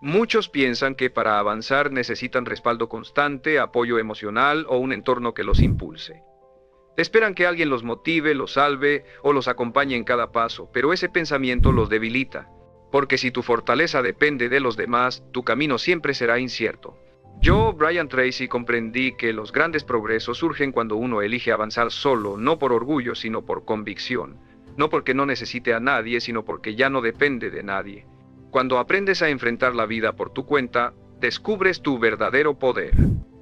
Muchos piensan que para avanzar necesitan respaldo constante, apoyo emocional o un entorno que los impulse. Esperan que alguien los motive, los salve o los acompañe en cada paso, pero ese pensamiento los debilita, porque si tu fortaleza depende de los demás, tu camino siempre será incierto. Yo, Brian Tracy, comprendí que los grandes progresos surgen cuando uno elige avanzar solo, no por orgullo, sino por convicción. No porque no necesite a nadie, sino porque ya no depende de nadie. Cuando aprendes a enfrentar la vida por tu cuenta, descubres tu verdadero poder.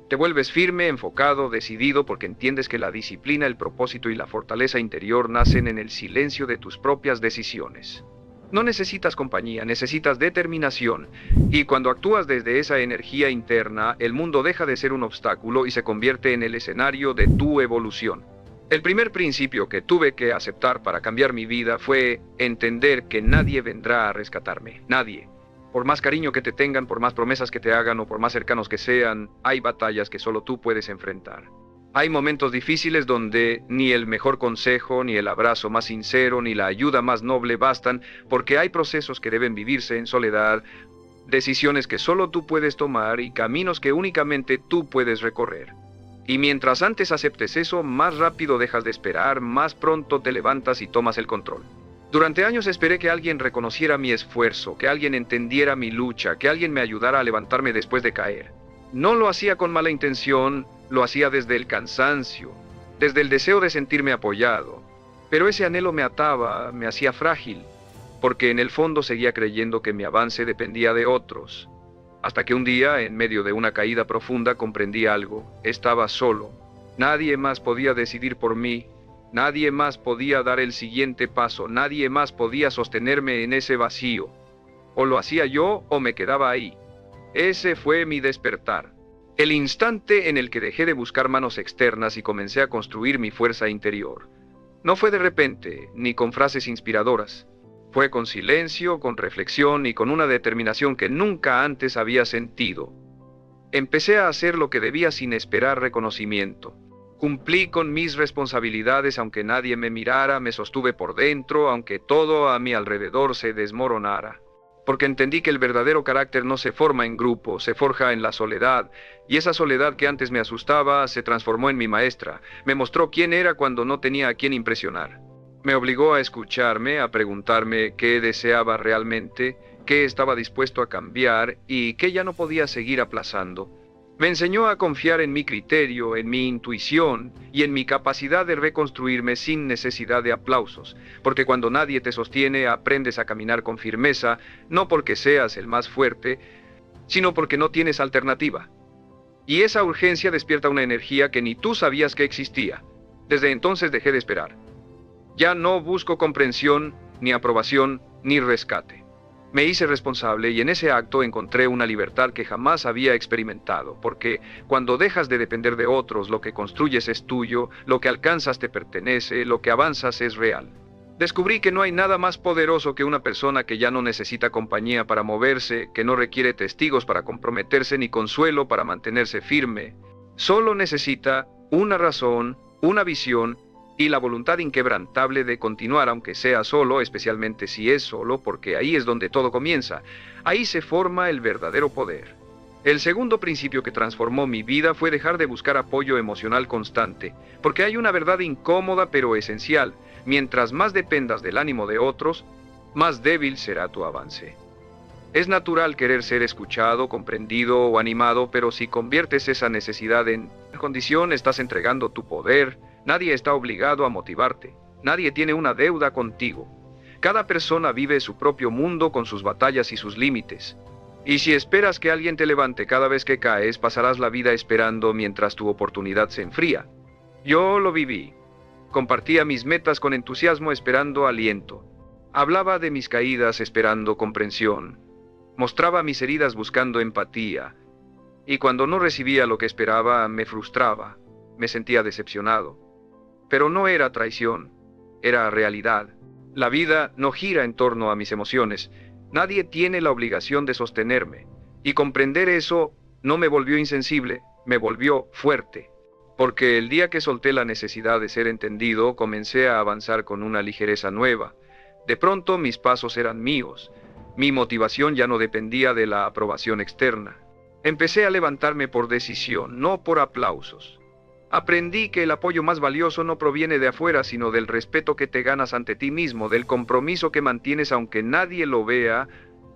Te vuelves firme, enfocado, decidido porque entiendes que la disciplina, el propósito y la fortaleza interior nacen en el silencio de tus propias decisiones. No necesitas compañía, necesitas determinación. Y cuando actúas desde esa energía interna, el mundo deja de ser un obstáculo y se convierte en el escenario de tu evolución. El primer principio que tuve que aceptar para cambiar mi vida fue entender que nadie vendrá a rescatarme. Nadie. Por más cariño que te tengan, por más promesas que te hagan o por más cercanos que sean, hay batallas que solo tú puedes enfrentar. Hay momentos difíciles donde ni el mejor consejo, ni el abrazo más sincero, ni la ayuda más noble bastan, porque hay procesos que deben vivirse en soledad, decisiones que solo tú puedes tomar y caminos que únicamente tú puedes recorrer. Y mientras antes aceptes eso, más rápido dejas de esperar, más pronto te levantas y tomas el control. Durante años esperé que alguien reconociera mi esfuerzo, que alguien entendiera mi lucha, que alguien me ayudara a levantarme después de caer. No lo hacía con mala intención, lo hacía desde el cansancio, desde el deseo de sentirme apoyado. Pero ese anhelo me ataba, me hacía frágil, porque en el fondo seguía creyendo que mi avance dependía de otros. Hasta que un día, en medio de una caída profunda, comprendí algo. Estaba solo. Nadie más podía decidir por mí. Nadie más podía dar el siguiente paso. Nadie más podía sostenerme en ese vacío. O lo hacía yo o me quedaba ahí. Ese fue mi despertar. El instante en el que dejé de buscar manos externas y comencé a construir mi fuerza interior. No fue de repente, ni con frases inspiradoras. Fue con silencio, con reflexión y con una determinación que nunca antes había sentido. Empecé a hacer lo que debía sin esperar reconocimiento. Cumplí con mis responsabilidades aunque nadie me mirara, me sostuve por dentro, aunque todo a mi alrededor se desmoronara. Porque entendí que el verdadero carácter no se forma en grupo, se forja en la soledad, y esa soledad que antes me asustaba se transformó en mi maestra, me mostró quién era cuando no tenía a quién impresionar. Me obligó a escucharme, a preguntarme qué deseaba realmente, qué estaba dispuesto a cambiar y qué ya no podía seguir aplazando. Me enseñó a confiar en mi criterio, en mi intuición y en mi capacidad de reconstruirme sin necesidad de aplausos, porque cuando nadie te sostiene aprendes a caminar con firmeza, no porque seas el más fuerte, sino porque no tienes alternativa. Y esa urgencia despierta una energía que ni tú sabías que existía. Desde entonces dejé de esperar. Ya no busco comprensión, ni aprobación, ni rescate. Me hice responsable y en ese acto encontré una libertad que jamás había experimentado, porque cuando dejas de depender de otros, lo que construyes es tuyo, lo que alcanzas te pertenece, lo que avanzas es real. Descubrí que no hay nada más poderoso que una persona que ya no necesita compañía para moverse, que no requiere testigos para comprometerse ni consuelo para mantenerse firme. Solo necesita una razón, una visión y la voluntad inquebrantable de continuar aunque sea solo, especialmente si es solo, porque ahí es donde todo comienza. Ahí se forma el verdadero poder. El segundo principio que transformó mi vida fue dejar de buscar apoyo emocional constante, porque hay una verdad incómoda pero esencial. Mientras más dependas del ánimo de otros, más débil será tu avance. Es natural querer ser escuchado, comprendido o animado, pero si conviertes esa necesidad en condición, estás entregando tu poder. Nadie está obligado a motivarte. Nadie tiene una deuda contigo. Cada persona vive su propio mundo con sus batallas y sus límites. Y si esperas que alguien te levante cada vez que caes, pasarás la vida esperando mientras tu oportunidad se enfría. Yo lo viví. Compartía mis metas con entusiasmo esperando aliento. Hablaba de mis caídas esperando comprensión. Mostraba mis heridas buscando empatía. Y cuando no recibía lo que esperaba, me frustraba. Me sentía decepcionado. Pero no era traición, era realidad. La vida no gira en torno a mis emociones. Nadie tiene la obligación de sostenerme. Y comprender eso no me volvió insensible, me volvió fuerte. Porque el día que solté la necesidad de ser entendido, comencé a avanzar con una ligereza nueva. De pronto mis pasos eran míos. Mi motivación ya no dependía de la aprobación externa. Empecé a levantarme por decisión, no por aplausos. Aprendí que el apoyo más valioso no proviene de afuera, sino del respeto que te ganas ante ti mismo, del compromiso que mantienes aunque nadie lo vea,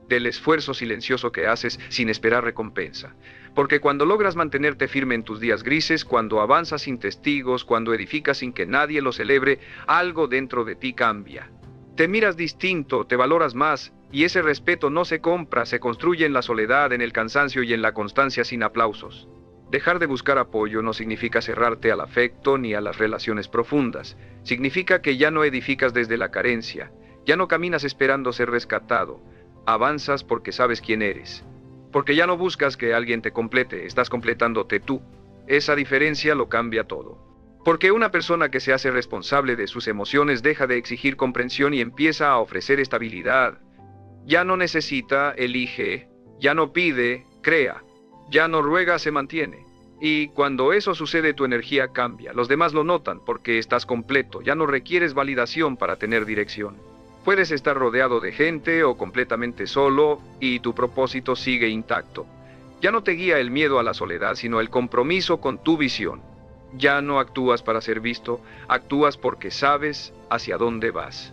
del esfuerzo silencioso que haces sin esperar recompensa. Porque cuando logras mantenerte firme en tus días grises, cuando avanzas sin testigos, cuando edificas sin que nadie lo celebre, algo dentro de ti cambia. Te miras distinto, te valoras más, y ese respeto no se compra, se construye en la soledad, en el cansancio y en la constancia sin aplausos. Dejar de buscar apoyo no significa cerrarte al afecto ni a las relaciones profundas. Significa que ya no edificas desde la carencia, ya no caminas esperando ser rescatado. Avanzas porque sabes quién eres. Porque ya no buscas que alguien te complete, estás completándote tú. Esa diferencia lo cambia todo. Porque una persona que se hace responsable de sus emociones deja de exigir comprensión y empieza a ofrecer estabilidad. Ya no necesita, elige, ya no pide, crea. Ya no ruega, se mantiene. Y cuando eso sucede, tu energía cambia. Los demás lo notan porque estás completo. Ya no requieres validación para tener dirección. Puedes estar rodeado de gente o completamente solo y tu propósito sigue intacto. Ya no te guía el miedo a la soledad, sino el compromiso con tu visión. Ya no actúas para ser visto, actúas porque sabes hacia dónde vas.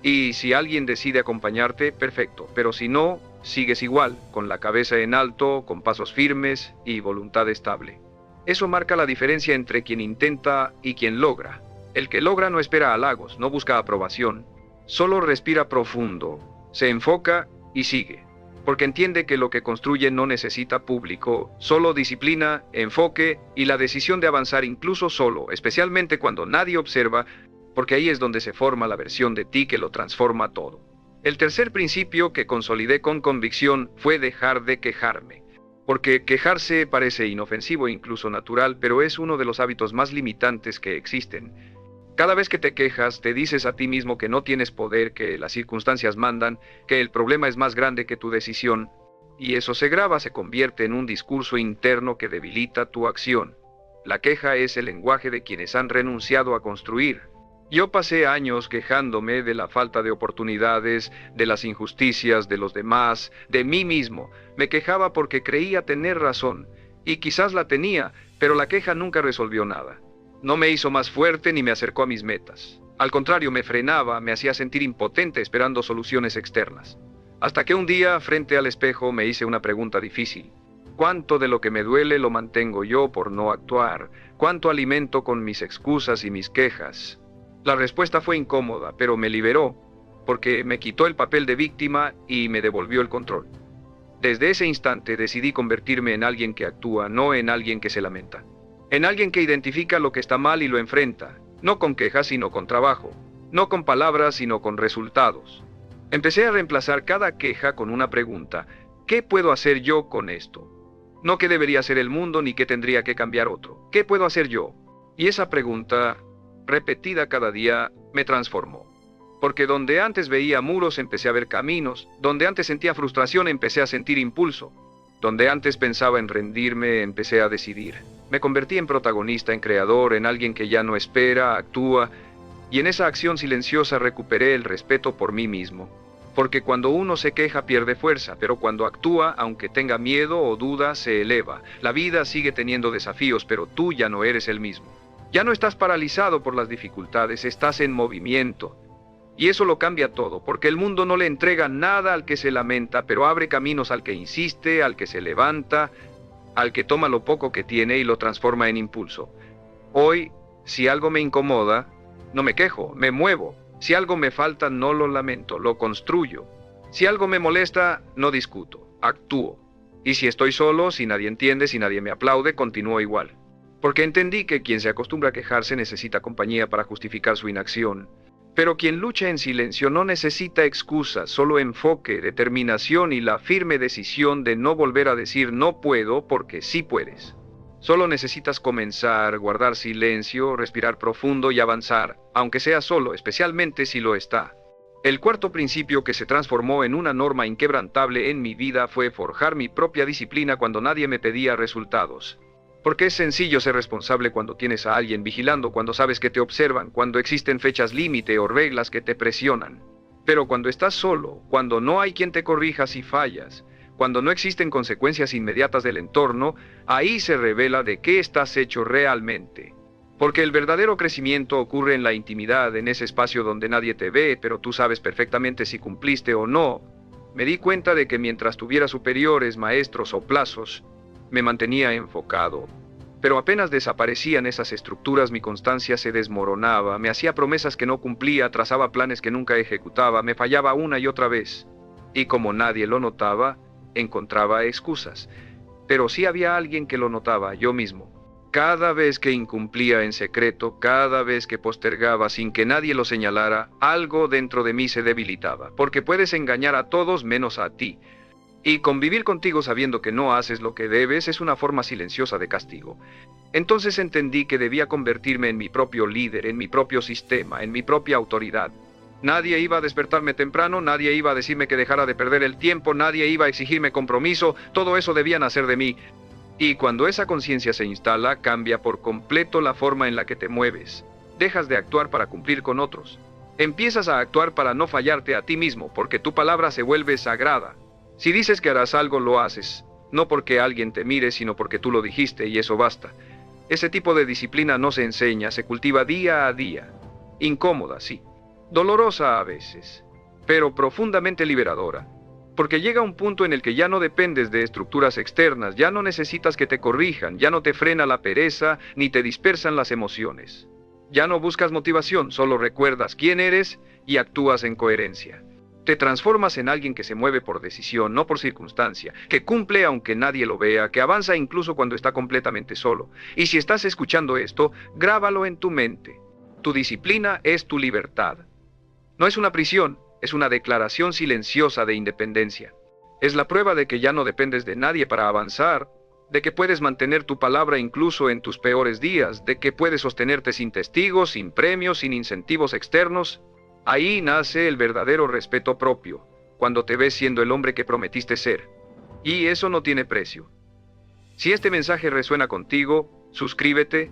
Y si alguien decide acompañarte, perfecto, pero si no, sigues igual, con la cabeza en alto, con pasos firmes y voluntad estable. Eso marca la diferencia entre quien intenta y quien logra. El que logra no espera halagos, no busca aprobación, solo respira profundo, se enfoca y sigue, porque entiende que lo que construye no necesita público, solo disciplina, enfoque y la decisión de avanzar incluso solo, especialmente cuando nadie observa, porque ahí es donde se forma la versión de ti que lo transforma todo. El tercer principio que consolidé con convicción fue dejar de quejarme. Porque quejarse parece inofensivo e incluso natural, pero es uno de los hábitos más limitantes que existen. Cada vez que te quejas, te dices a ti mismo que no tienes poder, que las circunstancias mandan, que el problema es más grande que tu decisión, y eso se graba, se convierte en un discurso interno que debilita tu acción. La queja es el lenguaje de quienes han renunciado a construir. Yo pasé años quejándome de la falta de oportunidades, de las injusticias de los demás, de mí mismo. Me quejaba porque creía tener razón, y quizás la tenía, pero la queja nunca resolvió nada. No me hizo más fuerte ni me acercó a mis metas. Al contrario, me frenaba, me hacía sentir impotente esperando soluciones externas. Hasta que un día, frente al espejo, me hice una pregunta difícil. ¿Cuánto de lo que me duele lo mantengo yo por no actuar? ¿Cuánto alimento con mis excusas y mis quejas? La respuesta fue incómoda, pero me liberó, porque me quitó el papel de víctima y me devolvió el control. Desde ese instante decidí convertirme en alguien que actúa, no en alguien que se lamenta. En alguien que identifica lo que está mal y lo enfrenta, no con quejas sino con trabajo, no con palabras sino con resultados. Empecé a reemplazar cada queja con una pregunta: ¿qué puedo hacer yo con esto? No qué debería hacer el mundo ni qué tendría que cambiar otro. ¿Qué puedo hacer yo? Y esa pregunta, repetida cada día, me transformó. Porque donde antes veía muros empecé a ver caminos, donde antes sentía frustración empecé a sentir impulso, donde antes pensaba en rendirme empecé a decidir. Me convertí en protagonista, en creador, en alguien que ya no espera, actúa, y en esa acción silenciosa recuperé el respeto por mí mismo. Porque cuando uno se queja pierde fuerza, pero cuando actúa, aunque tenga miedo o duda, se eleva. La vida sigue teniendo desafíos, pero tú ya no eres el mismo. Ya no estás paralizado por las dificultades, estás en movimiento. Y eso lo cambia todo, porque el mundo no le entrega nada al que se lamenta, pero abre caminos al que insiste, al que se levanta, al que toma lo poco que tiene y lo transforma en impulso. Hoy, si algo me incomoda, no me quejo, me muevo. Si algo me falta, no lo lamento, lo construyo. Si algo me molesta, no discuto, actúo. Y si estoy solo, si nadie entiende, si nadie me aplaude, continúo igual. Porque entendí que quien se acostumbra a quejarse necesita compañía para justificar su inacción. Pero quien lucha en silencio no necesita excusas, solo enfoque, determinación y la firme decisión de no volver a decir no puedo porque sí puedes. Solo necesitas comenzar, guardar silencio, respirar profundo y avanzar, aunque sea solo, especialmente si lo está. El cuarto principio que se transformó en una norma inquebrantable en mi vida fue forjar mi propia disciplina cuando nadie me pedía resultados. Porque es sencillo ser responsable cuando tienes a alguien vigilando, cuando sabes que te observan, cuando existen fechas límite o reglas que te presionan. Pero cuando estás solo, cuando no hay quien te corrija si fallas, cuando no existen consecuencias inmediatas del entorno, ahí se revela de qué estás hecho realmente. Porque el verdadero crecimiento ocurre en la intimidad, en ese espacio donde nadie te ve, pero tú sabes perfectamente si cumpliste o no. Me di cuenta de que mientras tuviera superiores, maestros o plazos, me mantenía enfocado. Pero apenas desaparecían esas estructuras, mi constancia se desmoronaba, me hacía promesas que no cumplía, trazaba planes que nunca ejecutaba, me fallaba una y otra vez. Y como nadie lo notaba, encontraba excusas. Pero sí había alguien que lo notaba, yo mismo. Cada vez que incumplía en secreto, cada vez que postergaba sin que nadie lo señalara, algo dentro de mí se debilitaba, porque puedes engañar a todos menos a ti. Y convivir contigo sabiendo que no haces lo que debes es una forma silenciosa de castigo. Entonces entendí que debía convertirme en mi propio líder, en mi propio sistema, en mi propia autoridad. Nadie iba a despertarme temprano, nadie iba a decirme que dejara de perder el tiempo, nadie iba a exigirme compromiso, todo eso debía nacer de mí. Y cuando esa conciencia se instala, cambia por completo la forma en la que te mueves. Dejas de actuar para cumplir con otros. Empiezas a actuar para no fallarte a ti mismo, porque tu palabra se vuelve sagrada. Si dices que harás algo, lo haces. No porque alguien te mire, sino porque tú lo dijiste y eso basta. Ese tipo de disciplina no se enseña, se cultiva día a día. Incómoda, sí. Dolorosa a veces, pero profundamente liberadora. Porque llega un punto en el que ya no dependes de estructuras externas, ya no necesitas que te corrijan, ya no te frena la pereza, ni te dispersan las emociones. Ya no buscas motivación, solo recuerdas quién eres y actúas en coherencia. Te transformas en alguien que se mueve por decisión, no por circunstancia, que cumple aunque nadie lo vea, que avanza incluso cuando está completamente solo. Y si estás escuchando esto, grábalo en tu mente. Tu disciplina es tu libertad. No es una prisión, es una declaración silenciosa de independencia. Es la prueba de que ya no dependes de nadie para avanzar, de que puedes mantener tu palabra incluso en tus peores días, de que puedes sostenerte sin testigos, sin premios, sin incentivos externos. Ahí nace el verdadero respeto propio, cuando te ves siendo el hombre que prometiste ser. Y eso no tiene precio. Si este mensaje resuena contigo, suscríbete.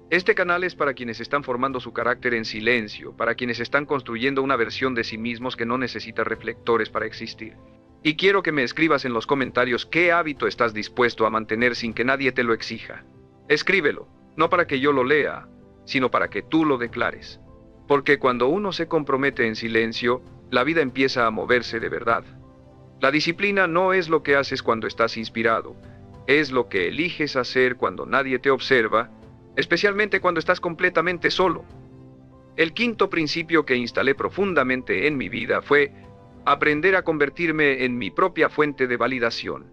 Este canal es para quienes están formando su carácter en silencio, para quienes están construyendo una versión de sí mismos que no necesita reflectores para existir. Y quiero que me escribas en los comentarios qué hábito estás dispuesto a mantener sin que nadie te lo exija. Escríbelo, no para que yo lo lea, sino para que tú lo declares. Porque cuando uno se compromete en silencio, la vida empieza a moverse de verdad. La disciplina no es lo que haces cuando estás inspirado, es lo que eliges hacer cuando nadie te observa, especialmente cuando estás completamente solo. El quinto principio que instalé profundamente en mi vida fue aprender a convertirme en mi propia fuente de validación.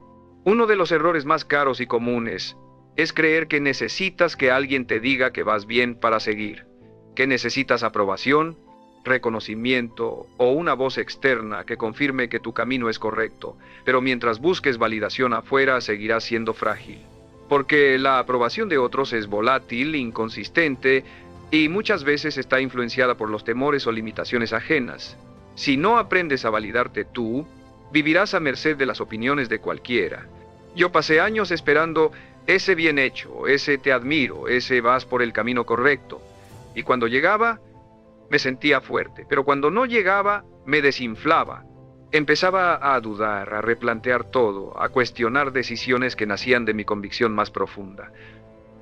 Uno de los errores más caros y comunes es creer que necesitas que alguien te diga que vas bien para seguir, que necesitas aprobación, reconocimiento o una voz externa que confirme que tu camino es correcto, pero mientras busques validación afuera seguirás siendo frágil. Porque la aprobación de otros es volátil, inconsistente y muchas veces está influenciada por los temores o limitaciones ajenas. Si no aprendes a validarte tú, vivirás a merced de las opiniones de cualquiera. Yo pasé años esperando ese bien hecho, ese te admiro, ese vas por el camino correcto. Y cuando llegaba, me sentía fuerte, pero cuando no llegaba, me desinflaba. Empezaba a dudar, a replantear todo, a cuestionar decisiones que nacían de mi convicción más profunda.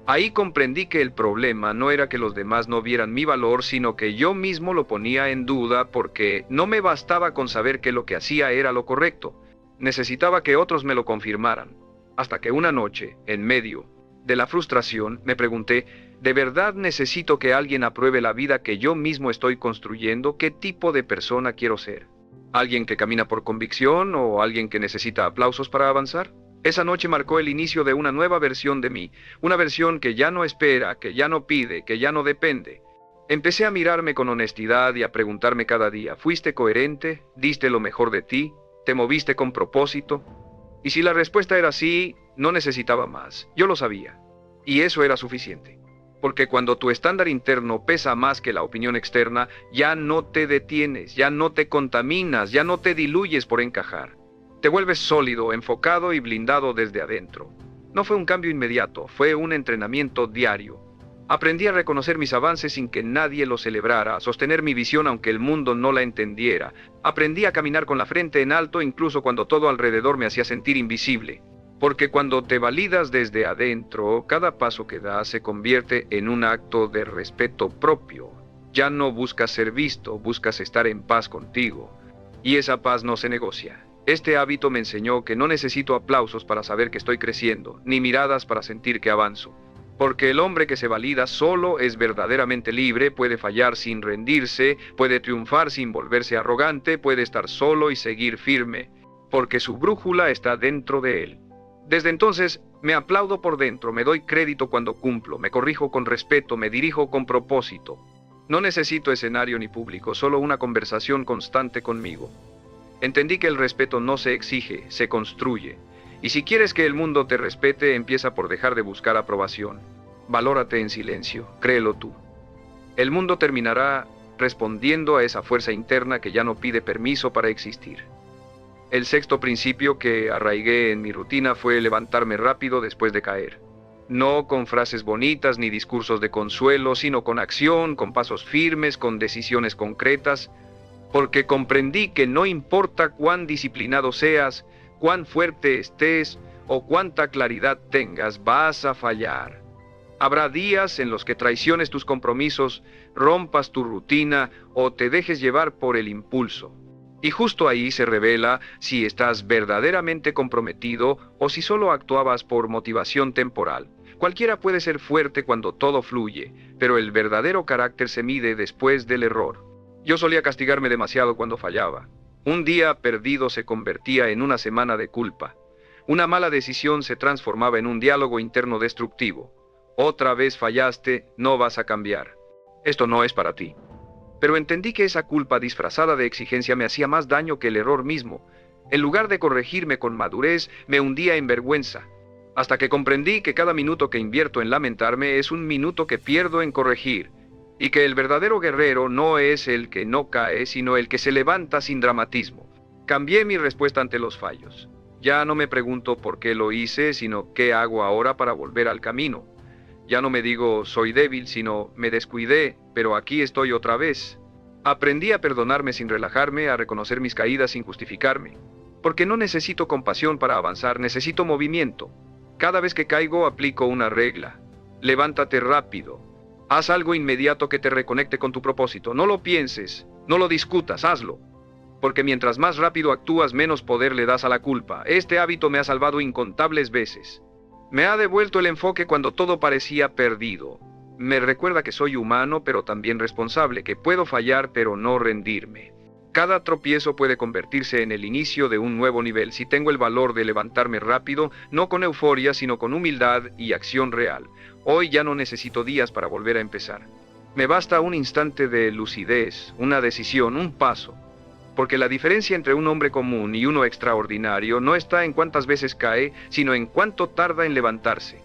Ahí comprendí que el problema no era que los demás no vieran mi valor, sino que yo mismo lo ponía en duda porque no me bastaba con saber que lo que hacía era lo correcto. Necesitaba que otros me lo confirmaran. Hasta que una noche, en medio de la frustración, me pregunté, ¿de verdad necesito que alguien apruebe la vida que yo mismo estoy construyendo? ¿Qué tipo de persona quiero ser? ¿Alguien que camina por convicción o alguien que necesita aplausos para avanzar? Esa noche marcó el inicio de una nueva versión de mí, una versión que ya no espera, que ya no pide, que ya no depende. Empecé a mirarme con honestidad y a preguntarme cada día, ¿fuiste coherente? ¿Diste lo mejor de ti? ¿Te moviste con propósito? Y si la respuesta era sí, no necesitaba más, yo lo sabía. Y eso era suficiente. Porque cuando tu estándar interno pesa más que la opinión externa, ya no te detienes, ya no te contaminas, ya no te diluyes por encajar. Te vuelves sólido, enfocado y blindado desde adentro. No fue un cambio inmediato, fue un entrenamiento diario. Aprendí a reconocer mis avances sin que nadie los celebrara, a sostener mi visión aunque el mundo no la entendiera. Aprendí a caminar con la frente en alto incluso cuando todo alrededor me hacía sentir invisible. Porque cuando te validas desde adentro, cada paso que das se convierte en un acto de respeto propio. Ya no buscas ser visto, buscas estar en paz contigo. Y esa paz no se negocia. Este hábito me enseñó que no necesito aplausos para saber que estoy creciendo, ni miradas para sentir que avanzo. Porque el hombre que se valida solo es verdaderamente libre, puede fallar sin rendirse, puede triunfar sin volverse arrogante, puede estar solo y seguir firme, porque su brújula está dentro de él. Desde entonces, me aplaudo por dentro, me doy crédito cuando cumplo, me corrijo con respeto, me dirijo con propósito. No necesito escenario ni público, solo una conversación constante conmigo. Entendí que el respeto no se exige, se construye. Y si quieres que el mundo te respete, empieza por dejar de buscar aprobación. Valórate en silencio, créelo tú. El mundo terminará respondiendo a esa fuerza interna que ya no pide permiso para existir. El sexto principio que arraigué en mi rutina fue levantarme rápido después de caer. No con frases bonitas ni discursos de consuelo, sino con acción, con pasos firmes, con decisiones concretas, porque comprendí que no importa cuán disciplinado seas, cuán fuerte estés o cuánta claridad tengas, vas a fallar. Habrá días en los que traiciones tus compromisos, rompas tu rutina o te dejes llevar por el impulso. Y justo ahí se revela si estás verdaderamente comprometido o si solo actuabas por motivación temporal. Cualquiera puede ser fuerte cuando todo fluye, pero el verdadero carácter se mide después del error. Yo solía castigarme demasiado cuando fallaba. Un día perdido se convertía en una semana de culpa. Una mala decisión se transformaba en un diálogo interno destructivo. Otra vez fallaste, no vas a cambiar. Esto no es para ti. Pero entendí que esa culpa disfrazada de exigencia me hacía más daño que el error mismo. En lugar de corregirme con madurez, me hundía en vergüenza. Hasta que comprendí que cada minuto que invierto en lamentarme es un minuto que pierdo en corregir. Y que el verdadero guerrero no es el que no cae, sino el que se levanta sin dramatismo. Cambié mi respuesta ante los fallos. Ya no me pregunto por qué lo hice, sino qué hago ahora para volver al camino. Ya no me digo soy débil, sino me descuidé, pero aquí estoy otra vez. Aprendí a perdonarme sin relajarme, a reconocer mis caídas sin justificarme. Porque no necesito compasión para avanzar, necesito movimiento. Cada vez que caigo aplico una regla. Levántate rápido. Haz algo inmediato que te reconecte con tu propósito. No lo pienses, no lo discutas, hazlo. Porque mientras más rápido actúas, menos poder le das a la culpa. Este hábito me ha salvado incontables veces. Me ha devuelto el enfoque cuando todo parecía perdido. Me recuerda que soy humano, pero también responsable, que puedo fallar, pero no rendirme. Cada tropiezo puede convertirse en el inicio de un nuevo nivel si tengo el valor de levantarme rápido, no con euforia, sino con humildad y acción real. Hoy ya no necesito días para volver a empezar. Me basta un instante de lucidez, una decisión, un paso. Porque la diferencia entre un hombre común y uno extraordinario no está en cuántas veces cae, sino en cuánto tarda en levantarse.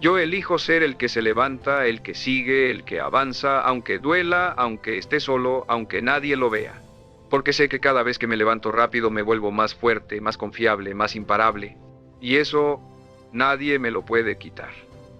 Yo elijo ser el que se levanta, el que sigue, el que avanza, aunque duela, aunque esté solo, aunque nadie lo vea. Porque sé que cada vez que me levanto rápido me vuelvo más fuerte, más confiable, más imparable. Y eso nadie me lo puede quitar.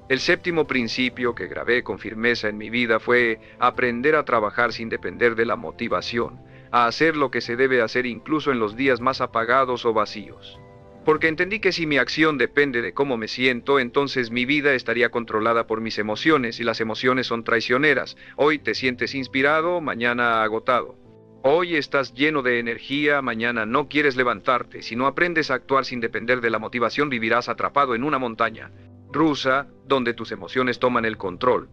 El séptimo principio que grabé con firmeza en mi vida fue aprender a trabajar sin depender de la motivación, a hacer lo que se debe hacer incluso en los días más apagados o vacíos. Porque entendí que si mi acción depende de cómo me siento, entonces mi vida estaría controlada por mis emociones y las emociones son traicioneras. Hoy te sientes inspirado, mañana agotado. Hoy estás lleno de energía, mañana no quieres levantarte. Si no aprendes a actuar sin depender de la motivación, vivirás atrapado en una montaña rusa donde tus emociones toman el control.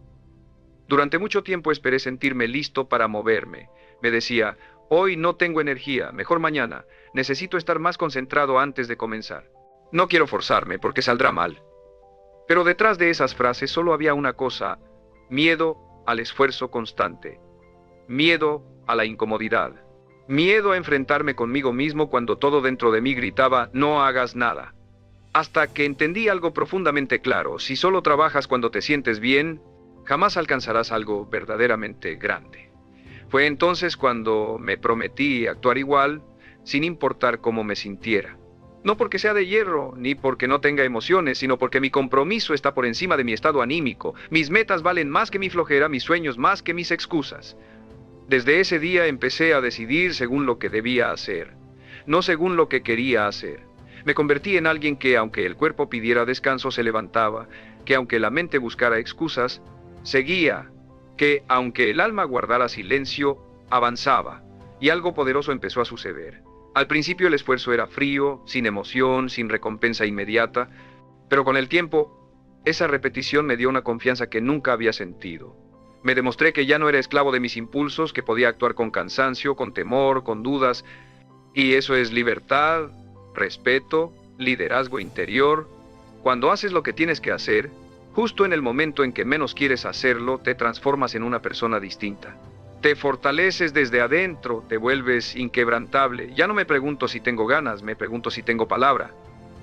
Durante mucho tiempo esperé sentirme listo para moverme. Me decía, hoy no tengo energía, mejor mañana. Necesito estar más concentrado antes de comenzar. No quiero forzarme porque saldrá mal. Pero detrás de esas frases solo había una cosa: miedo al esfuerzo constante. Miedo a la incomodidad. Miedo a enfrentarme conmigo mismo cuando todo dentro de mí gritaba, no hagas nada. Hasta que entendí algo profundamente claro: si solo trabajas cuando te sientes bien, jamás alcanzarás algo verdaderamente grande. Fue entonces cuando me prometí actuar igual, sin importar cómo me sintiera. No porque sea de hierro, ni porque no tenga emociones, sino porque mi compromiso está por encima de mi estado anímico. Mis metas valen más que mi flojera, mis sueños más que mis excusas. Desde ese día empecé a decidir según lo que debía hacer, no según lo que quería hacer. Me convertí en alguien que, aunque el cuerpo pidiera descanso, se levantaba, que aunque la mente buscara excusas, seguía, que aunque el alma guardara silencio, avanzaba, y algo poderoso empezó a suceder. Al principio el esfuerzo era frío, sin emoción, sin recompensa inmediata, pero con el tiempo, esa repetición me dio una confianza que nunca había sentido. Me demostré que ya no era esclavo de mis impulsos, que podía actuar con cansancio, con temor, con dudas, y eso es libertad, respeto, liderazgo interior. Cuando haces lo que tienes que hacer, justo en el momento en que menos quieres hacerlo, te transformas en una persona distinta. Te fortaleces desde adentro, te vuelves inquebrantable. Ya no me pregunto si tengo ganas, me pregunto si tengo palabra,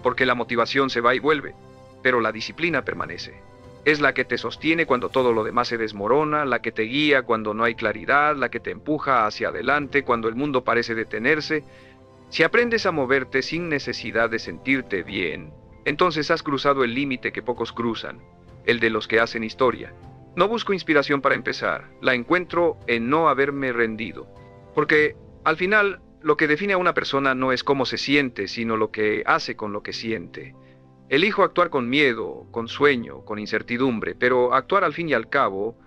porque la motivación se va y vuelve, pero la disciplina permanece. Es la que te sostiene cuando todo lo demás se desmorona, la que te guía cuando no hay claridad, la que te empuja hacia adelante cuando el mundo parece detenerse. Si aprendes a moverte sin necesidad de sentirte bien, entonces has cruzado el límite que pocos cruzan, el de los que hacen historia. No busco inspiración para empezar, la encuentro en no haberme rendido. Porque, al final, lo que define a una persona no es cómo se siente, sino lo que hace con lo que siente. Elijo actuar con miedo, con sueño, con incertidumbre, pero actuar al fin y al cabo,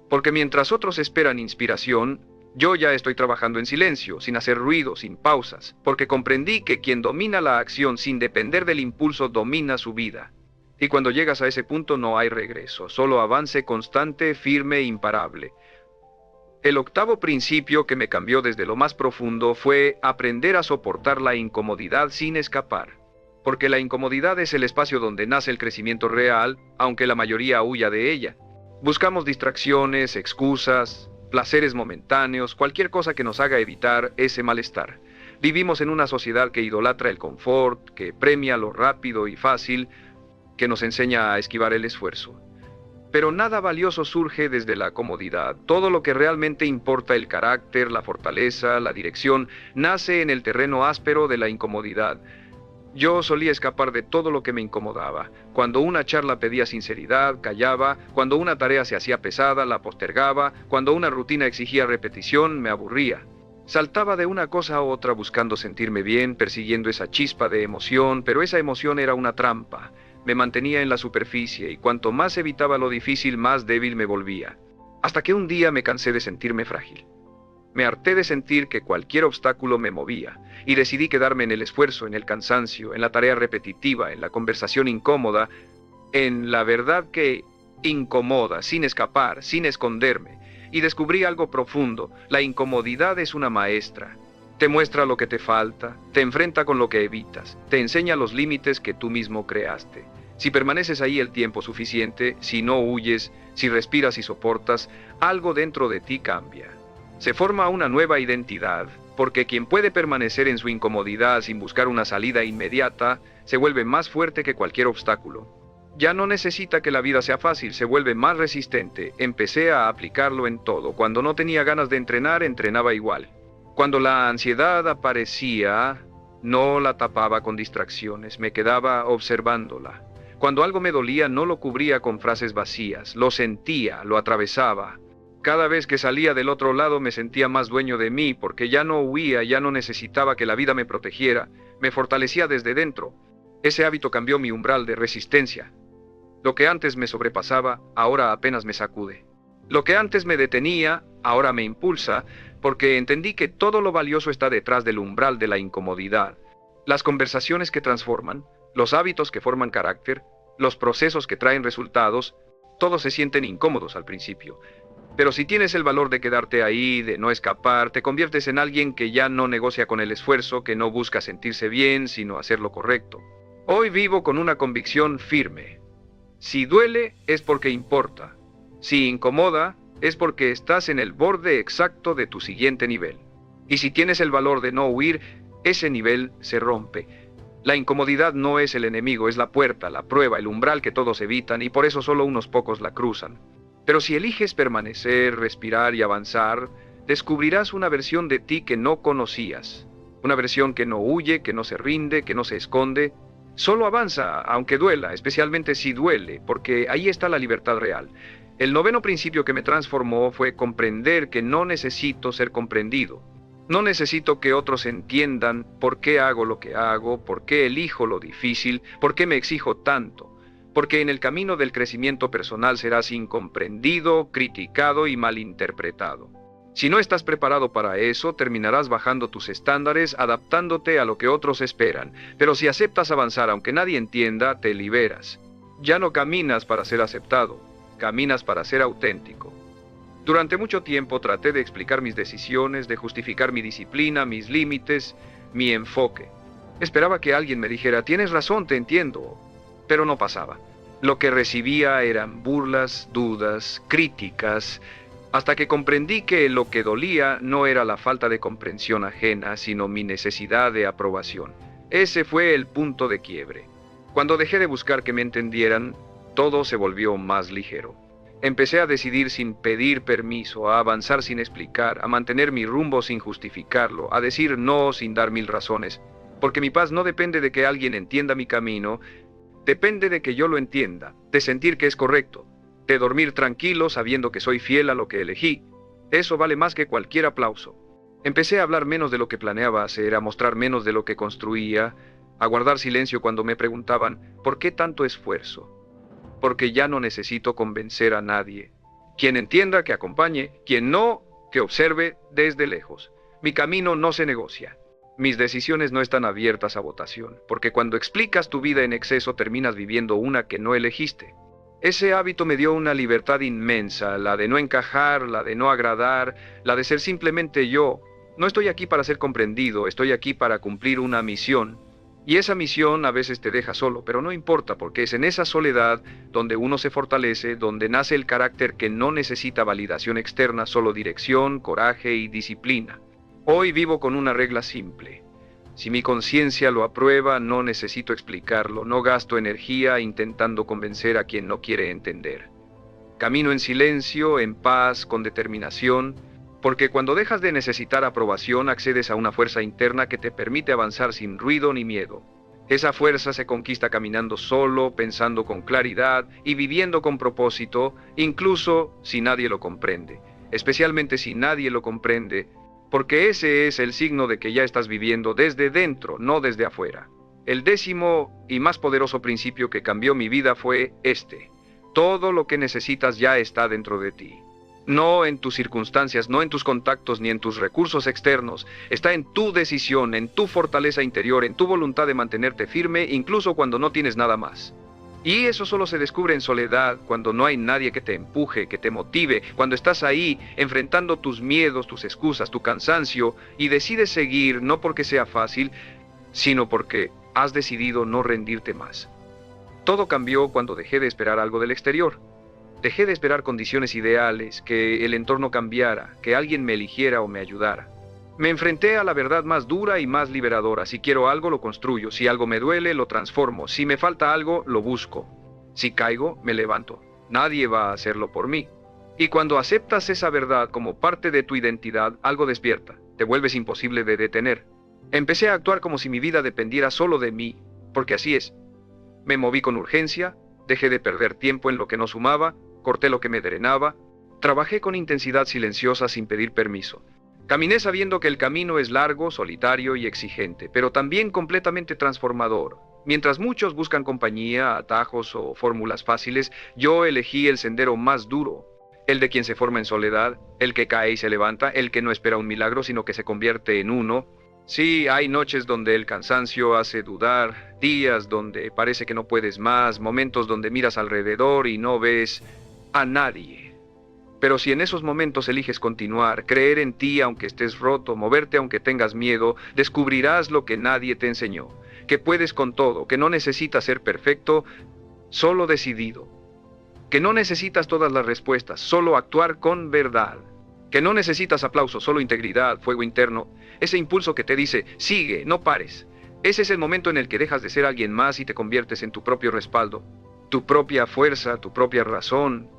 porque mientras otros esperan inspiración, yo ya estoy trabajando en silencio, sin hacer ruido, sin pausas, porque comprendí que quien domina la acción sin depender del impulso domina su vida. Y cuando llegas a ese punto no hay regreso, solo avance constante, firme e imparable. El octavo principio que me cambió desde lo más profundo fue aprender a soportar la incomodidad sin escapar. Porque la incomodidad es el espacio donde nace el crecimiento real, aunque la mayoría huya de ella. Buscamos distracciones, excusas, placeres momentáneos, cualquier cosa que nos haga evitar ese malestar. Vivimos en una sociedad que idolatra el confort, que premia lo rápido y fácil, que nos enseña a esquivar el esfuerzo. Pero nada valioso surge desde la comodidad. Todo lo que realmente importa, el carácter, la fortaleza, la dirección, nace en el terreno áspero de la incomodidad. Yo solía escapar de todo lo que me incomodaba. Cuando una charla pedía sinceridad, callaba. Cuando una tarea se hacía pesada, la postergaba. Cuando una rutina exigía repetición, me aburría. Saltaba de una cosa a otra buscando sentirme bien, persiguiendo esa chispa de emoción, pero esa emoción era una trampa. Me mantenía en la superficie y cuanto más evitaba lo difícil, más débil me volvía. Hasta que un día me cansé de sentirme frágil. Me harté de sentir que cualquier obstáculo me movía y decidí quedarme en el esfuerzo, en el cansancio, en la tarea repetitiva, en la conversación incómoda, en la verdad que incomoda, sin escapar, sin esconderme. Y descubrí algo profundo: la incomodidad es una maestra. Te muestra lo que te falta, te enfrenta con lo que evitas, te enseña los límites que tú mismo creaste. Si permaneces ahí el tiempo suficiente, si no huyes, si respiras y soportas, algo dentro de ti cambia. Se forma una nueva identidad, porque quien puede permanecer en su incomodidad sin buscar una salida inmediata, se vuelve más fuerte que cualquier obstáculo. Ya no necesita que la vida sea fácil, se vuelve más resistente. Empecé a aplicarlo en todo. Cuando no tenía ganas de entrenar, entrenaba igual. Cuando la ansiedad aparecía, no la tapaba con distracciones, me quedaba observándola. Cuando algo me dolía, no lo cubría con frases vacías, lo sentía, lo atravesaba. Cada vez que salía del otro lado me sentía más dueño de mí, porque ya no huía, ya no necesitaba que la vida me protegiera, me fortalecía desde dentro. Ese hábito cambió mi umbral de resistencia. Lo que antes me sobrepasaba, ahora apenas me sacude. Lo que antes me detenía, ahora me impulsa, porque entendí que todo lo valioso está detrás del umbral de la incomodidad. Las conversaciones que transforman, los hábitos que forman carácter, los procesos que traen resultados, todos se sienten incómodos al principio. Pero si tienes el valor de quedarte ahí, de no escapar, te conviertes en alguien que ya no negocia con el esfuerzo, que no busca sentirse bien, sino hacer lo correcto. Hoy vivo con una convicción firme. Si duele, es porque importa. Si incomoda, es porque estás en el borde exacto de tu siguiente nivel. Y si tienes el valor de no huir, ese nivel se rompe. La incomodidad no es el enemigo, es la puerta, la prueba, el umbral que todos evitan, y por eso solo unos pocos la cruzan. Pero si eliges permanecer, respirar y avanzar, descubrirás una versión de ti que no conocías. Una versión que no huye, que no se rinde, que no se esconde. Solo avanza, aunque duela, especialmente si duele, porque ahí está la libertad real. El noveno principio que me transformó fue comprender que no necesito ser comprendido. No necesito que otros entiendan por qué hago lo que hago, por qué elijo lo difícil, por qué me exijo tanto. Porque en el camino del crecimiento personal serás incomprendido, criticado y malinterpretado. Si no estás preparado para eso, terminarás bajando tus estándares, adaptándote a lo que otros esperan. Pero si aceptas avanzar aunque nadie entienda, te liberas. Ya no caminas para ser aceptado, caminas para ser auténtico. Durante mucho tiempo traté de explicar mis decisiones, de justificar mi disciplina, mis límites, mi enfoque. Esperaba que alguien me dijera, tienes razón, te entiendo, pero no pasaba. Lo que recibía eran burlas, dudas, críticas, hasta que comprendí que lo que dolía no era la falta de comprensión ajena, sino mi necesidad de aprobación. Ese fue el punto de quiebre. Cuando dejé de buscar que me entendieran, todo se volvió más ligero. Empecé a decidir sin pedir permiso, a avanzar sin explicar, a mantener mi rumbo sin justificarlo, a decir no sin dar mil razones, porque mi paz no depende de que alguien entienda mi camino, depende de que yo lo entienda, de sentir que es correcto, de dormir tranquilo sabiendo que soy fiel a lo que elegí. Eso vale más que cualquier aplauso. Empecé a hablar menos de lo que planeaba hacer, a mostrar menos de lo que construía, a guardar silencio cuando me preguntaban, ¿por qué tanto esfuerzo? Porque ya no necesito convencer a nadie. Quien entienda, que acompañe, quien no, que observe desde lejos. Mi camino no se negocia. Mis decisiones no están abiertas a votación, porque cuando explicas tu vida en exceso terminas viviendo una que no elegiste. Ese hábito me dio una libertad inmensa, la de no encajar, la de no agradar, la de ser simplemente yo. No estoy aquí para ser comprendido, estoy aquí para cumplir una misión. Y esa misión a veces te deja solo, pero no importa, porque es en esa soledad donde uno se fortalece, donde nace el carácter que no necesita validación externa, solo dirección, coraje y disciplina. Hoy vivo con una regla simple. Si mi conciencia lo aprueba, no necesito explicarlo, no gasto energía intentando convencer a quien no quiere entender. Camino en silencio, en paz, con determinación, porque cuando dejas de necesitar aprobación, accedes a una fuerza interna que te permite avanzar sin ruido ni miedo. Esa fuerza se conquista caminando solo, pensando con claridad y viviendo con propósito, incluso si nadie lo comprende. Especialmente si nadie lo comprende, porque ese es el signo de que ya estás viviendo desde dentro, no desde afuera. El 10º y más poderoso principio que cambió mi vida fue este: todo lo que necesitas ya está dentro de ti. No en tus circunstancias, no en tus contactos ni en tus recursos externos. Está en tu decisión, en tu fortaleza interior, en tu voluntad de mantenerte firme, incluso cuando no tienes nada más. Y eso solo se descubre en soledad, cuando no hay nadie que te empuje, que te motive, cuando estás ahí enfrentando tus miedos, tus excusas, tu cansancio, y decides seguir no porque sea fácil, sino porque has decidido no rendirte más. Todo cambió cuando dejé de esperar algo del exterior. Dejé de esperar condiciones ideales, que el entorno cambiara, que alguien me eligiera o me ayudara. Me enfrenté a la verdad más dura y más liberadora. Si quiero algo, lo construyo. Si algo me duele, lo transformo. Si me falta algo, lo busco. Si caigo, me levanto. Nadie va a hacerlo por mí. Y cuando aceptas esa verdad como parte de tu identidad, algo despierta. Te vuelves imposible de detener. Empecé a actuar como si mi vida dependiera solo de mí, porque así es. Me moví con urgencia, dejé de perder tiempo en lo que no sumaba, corté lo que me drenaba, trabajé con intensidad silenciosa sin pedir permiso. Caminé sabiendo que el camino es largo, solitario y exigente, pero también completamente transformador. Mientras muchos buscan compañía, atajos o fórmulas fáciles, yo elegí el sendero más duro, el de quien se forma en soledad, el que cae y se levanta, el que no espera un milagro, sino que se convierte en uno. Sí, hay noches donde el cansancio hace dudar, días donde parece que no puedes más, momentos donde miras alrededor y no ves a nadie. Pero si en esos momentos eliges continuar, creer en ti aunque estés roto, moverte aunque tengas miedo, descubrirás lo que nadie te enseñó, que puedes con todo, que no necesitas ser perfecto, solo decidido, que no necesitas todas las respuestas, solo actuar con verdad, que no necesitas aplausos, solo integridad, fuego interno, ese impulso que te dice, sigue, no pares. Ese es el momento en el que dejas de ser alguien más y te conviertes en tu propio respaldo, tu propia fuerza, tu propia razón.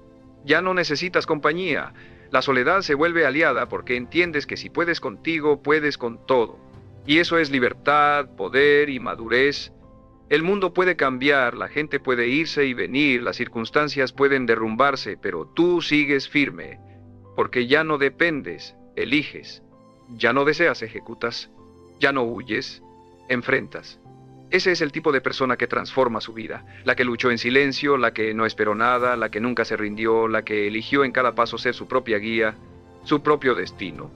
Ya no necesitas compañía. La soledad se vuelve aliada porque entiendes que si puedes contigo, puedes con todo. Y eso es libertad, poder y madurez. El mundo puede cambiar, la gente puede irse y venir, las circunstancias pueden derrumbarse, pero tú sigues firme, porque ya no dependes, eliges. Ya no deseas, ejecutas. Ya no huyes, enfrentas. Ese es el tipo de persona que transforma su vida, la que luchó en silencio, la que no esperó nada, la que nunca se rindió, la que eligió en cada paso ser su propia guía, su propio destino.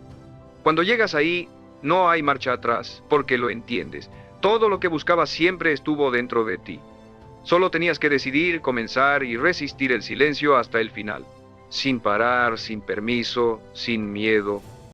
Cuando llegas ahí, no hay marcha atrás, porque lo entiendes. Todo lo que buscabas siempre estuvo dentro de ti. Solo tenías que decidir, comenzar y resistir el silencio hasta el final. Sin parar, sin permiso, sin miedo,